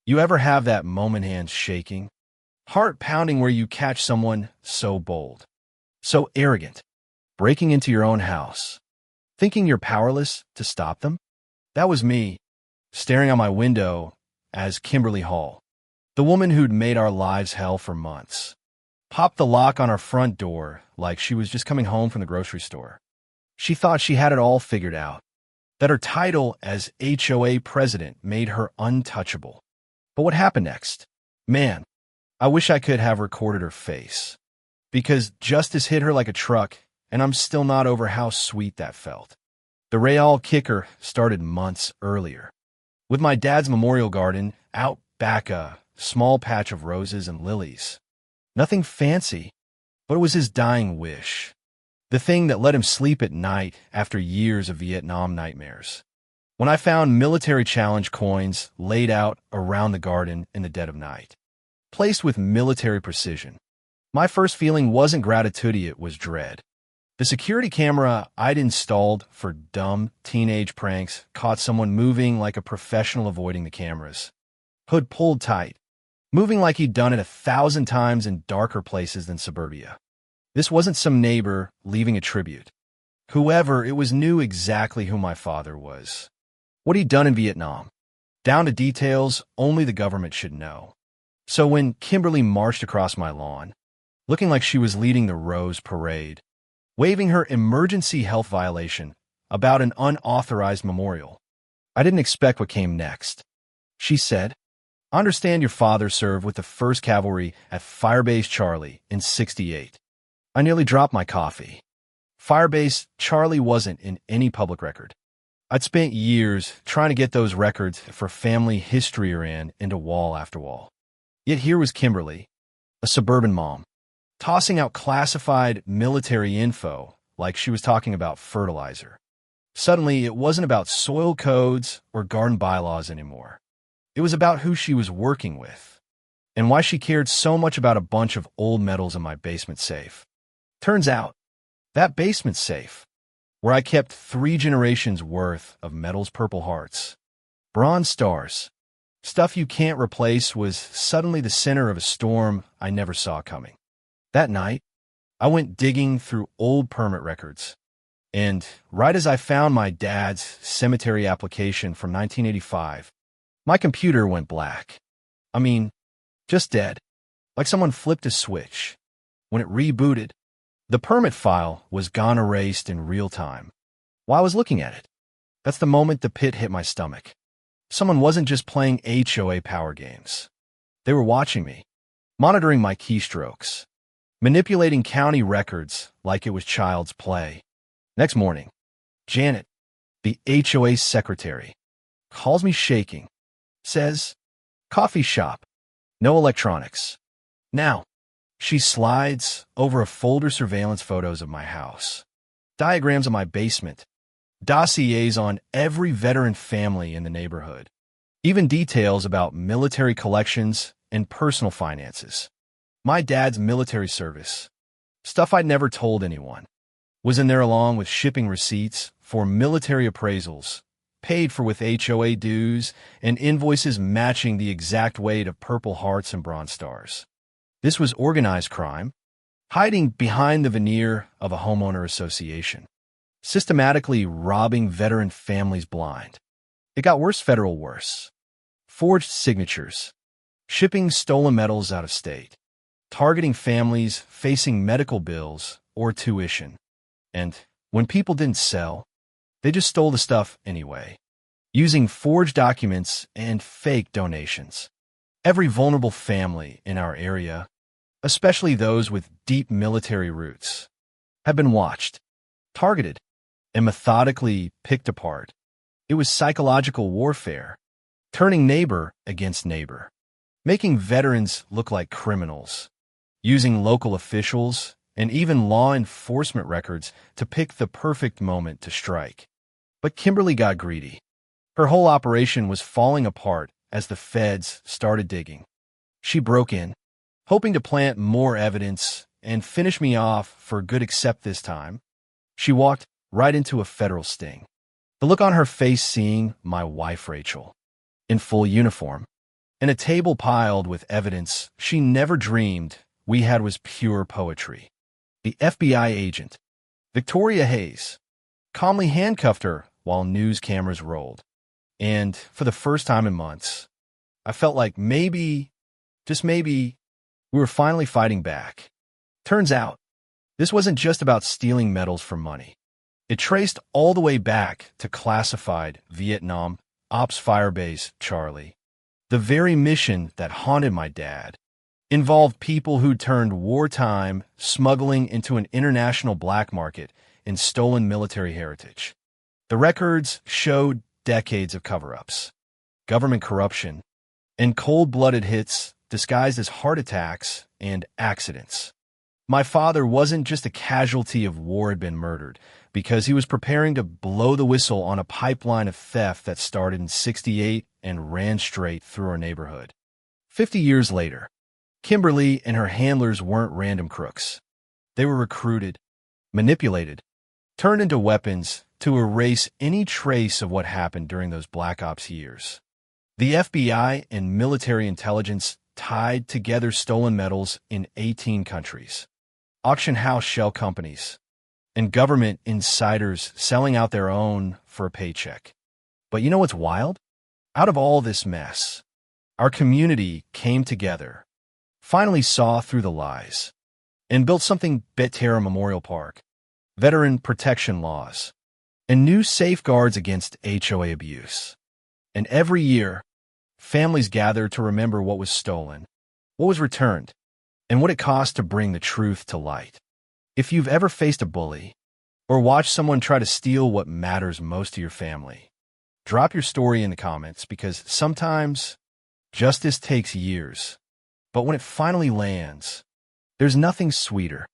You ever have that moment, hands shaking, heart pounding, where you catch someone so bold, so arrogant, breaking into your own house, thinking you're powerless to stop them? That was me, staring out my window as Kimberly Hall, the woman who'd made our lives hell for months, popped the lock on our front door like she was just coming home from the grocery store. She thought she had it all figured out, that her title as HOA president made her untouchable. But what happened next? Man, I wish I could have recorded her face. Because justice hit her like a truck, and I'm still not over how sweet that felt. The real kicker started months earlier, with my dad's memorial garden out back, a small patch of roses and lilies. Nothing fancy, but it was his dying wish. The thing that let him sleep at night after years of Vietnam nightmares. When I found military challenge coins laid out around the garden in the dead of night, placed with military precision, my first feeling wasn't gratitude, it was dread. The security camera I'd installed for dumb teenage pranks caught someone moving like a professional, avoiding the cameras. Hood pulled tight, moving like he'd done it 1,000 times in darker places than suburbia. This wasn't some neighbor leaving a tribute. Whoever it was knew exactly who my father was, what he'd done in Vietnam, down to details only the government should know. So when Kimberly marched across my lawn, looking like she was leading the Rose Parade, waving her emergency health violation about an unauthorized memorial, I didn't expect what came next. She said, "I understand your father served with the 1st Cavalry at Firebase Charlie in '68. I nearly dropped my coffee. Firebase Charlie wasn't in any public record. I'd spent years trying to get those records for family history ran into wall after wall. Yet here was Kimberly, a suburban mom, tossing out classified military info like she was talking about fertilizer. Suddenly, it wasn't about soil codes or garden bylaws anymore. It was about who she was working with, and why she cared so much about a bunch of old medals in my basement safe. Turns out, that basement safe, where I kept 3 generations worth of medals, Purple Hearts, Bronze Stars, stuff you can't replace, was suddenly the center of a storm I never saw coming. That night, I went digging through old permit records, and right as I found my dad's cemetery application from 1985, my computer went black. I mean, just dead, like someone flipped a switch. When it rebooted, the permit file was gone, erased in real time. While I was looking at it, that's the moment the pit hit my stomach. Someone wasn't just playing HOA power games. They were watching me, monitoring my keystrokes, manipulating county records like it was child's play. Next morning, Janet, the HOA secretary, calls me shaking, says, "Coffee shop, no electronics." Now, she slides over a folder, surveillance photos of my house, diagrams of my basement, dossiers on every veteran family in the neighborhood, even details about military collections and personal finances. My dad's military service, stuff I'd never told anyone, was in there, along with shipping receipts for military appraisals, paid for with HOA dues, and invoices matching the exact weight of Purple Hearts and Bronze Stars. This was organized crime, hiding behind the veneer of a homeowner association, systematically robbing veteran families blind. It got worse, federal worse. Forged signatures, shipping stolen medals out of state, targeting families facing medical bills or tuition. And when people didn't sell, they just stole the stuff anyway, using forged documents and fake donations. Every vulnerable family in our area, especially those with deep military roots, have been watched, targeted, and methodically picked apart. It was psychological warfare, turning neighbor against neighbor, making veterans look like criminals, using local officials and even law enforcement records to pick the perfect moment to strike. But Kimberly got greedy. Her whole operation was falling apart as the feds started digging. She broke in, hoping to plant more evidence and finish me off for good, except this time, she walked right into a federal sting. The look on her face seeing my wife Rachel, in full uniform, and a table piled with evidence she never dreamed we had was pure poetry. The FBI agent, Victoria Hayes, calmly handcuffed her while news cameras rolled. And for the first time in months, I felt like maybe, just maybe, we were finally fighting back. Turns out, this wasn't just about stealing medals for money. It traced all the way back to classified Vietnam Ops Firebase Charlie. The very mission that haunted my dad involved people who turned wartime smuggling into an international black market in stolen military heritage. The records showed decades of cover-ups, government corruption, and cold-blooded hits disguised as heart attacks and accidents. My father wasn't just a casualty of war had been murdered because he was preparing to blow the whistle on a pipeline of theft that started in '68 and ran straight through our neighborhood. 50 years later, Kimberly and her handlers weren't random crooks. They were recruited, manipulated, turned into weapons to erase any trace of what happened during those Black Ops years. The FBI and military intelligence tied together stolen medals in 18 countries, auction house shell companies, and government insiders selling out their own for a paycheck. But you know what's wild? Out of all this mess, our community came together, finally saw through the lies, and built something Beterra Memorial Park, veteran protection laws, and new safeguards against HOA abuse. And every year, families gather to remember what was stolen, what was returned, and what it cost to bring the truth to light. If you've ever faced a bully, or watched someone try to steal what matters most to your family, drop your story in the comments because sometimes justice takes years. But when it finally lands, there's nothing sweeter